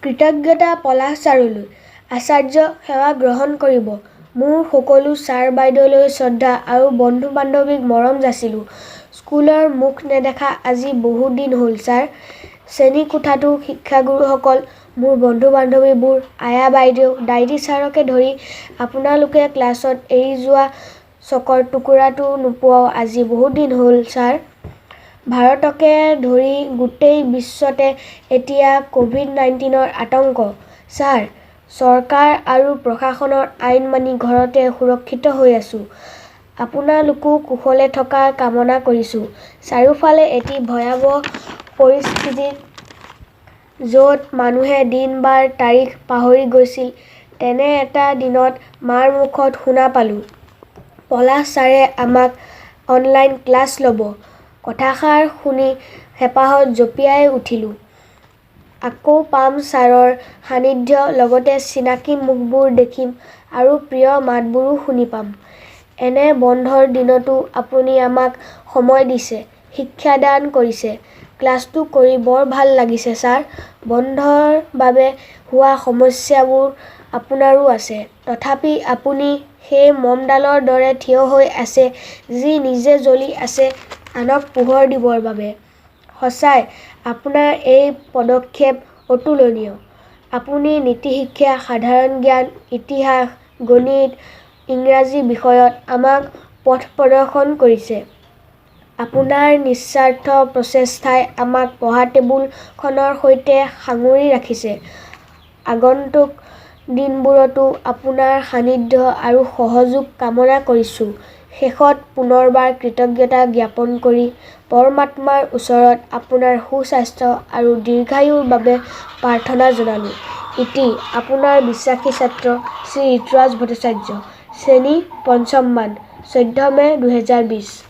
কৃতজ্ঞতা পলাশ ছাৰলৈ। আচাৰ্য সেৱা গ্ৰহণ কৰিব। মোৰ সকলো ছাৰ বাইদেউলৈ শ্ৰদ্ধা আৰু বন্ধু বান্ধৱীক মৰম যাচিলোঁ। স্কুলৰ মুখ নেদেখা আজি বহু দিন হ'ল ছাৰ। শ্ৰেণীকোঠাটো, শিক্ষাগুৰুসকল, মোৰ বন্ধু বান্ধৱীবোৰ, আয়া বাইদেউ, ডায়েৰী ছাৰকে ধৰি আপোনালোকে ক্লাছত এৰি যোৱা চকৰ টুকুৰাটো নোপোৱাও আজি বহুত দিন হ'ল ছাৰ। ভাৰতকে ধৰি গোটেই বিশ্বতে এতিয়া ক'ভিড-19ৰ আতংক। ছাৰ, চৰকাৰ আৰু প্ৰশাসনৰ আইন মানি ঘৰতে সুৰক্ষিত হৈ আছোঁ। আপোনালোকো কুশলে থকাৰ কামনা কৰিছোঁ। চাৰিওফালে এটি ভয়াৱহ পৰিস্থিতি য'ত মানুহে দিন বাৰ তাৰিখ পাহৰি গৈছিল, তেনে এটা দিনত মাৰ মুখত শুনা পালোঁ, পলাশ ছাৰে আমাক অনলাইন ক্লাছ ল'ব। কথাষাৰ শুনি হেঁপাহত জঁপিয়াই উঠিলোঁ। আকৌ পাম ছাৰৰ সান্নিধ্য, লগতে চিনাকি মুখবোৰ দেখিম আৰু প্ৰিয় মাতবোৰো শুনি পাম। এনে বন্ধৰ দিনতো আপুনি আমাক সময় দিছে, শিক্ষাদান কৰিছে। ক্লাছটো কৰি বৰ ভাল লাগিছে ছাৰ। বন্ধৰ বাবে হোৱা সমস্যাবোৰ আপোনাৰো আছে। তথাপি আপুনি সেই মমডালৰ দৰে থিয় হৈ আছে যি নিজে জ্বলি আছে আনক পোহৰ দিবৰ বাবে। সঁচাই আপোনাৰ এই পদক্ষেপ অতুলনীয়। আপুনি নীতিশিক্ষা, সাধাৰণ জ্ঞান, ইতিহাস, গণিত, ইংৰাজী বিষয়ত আমাক পথ প্ৰদৰ্শন কৰিছে। আপোনাৰ নিস্বাৰ্থ প্ৰচেষ্টাই আমাক পঢ়া টেবুলখনৰ সৈতে সাঙুৰি ৰাখিছে। আগন্তুক দিনবোৰতো আপোনাৰ সান্নিধ্য আৰু সহযোগ কামনা কৰিছোঁ। শেষত পুনৰবাৰ কৃতজ্ঞতা জ্ঞাপন কৰি পৰমাত্মাৰ ওচৰত আপোনাৰ সুস্বাস্থ্য আৰু দীৰ্ঘায়ুৰ বাবে প্ৰাৰ্থনা জনালোঁ। ইতি আপোনাৰ বিশ্বাসী ছাত্ৰ শ্ৰী ঋতুৰাজ ভট্টাচাৰ্য। শ্ৰেণী পঞ্চম মান, 14 মে 2020।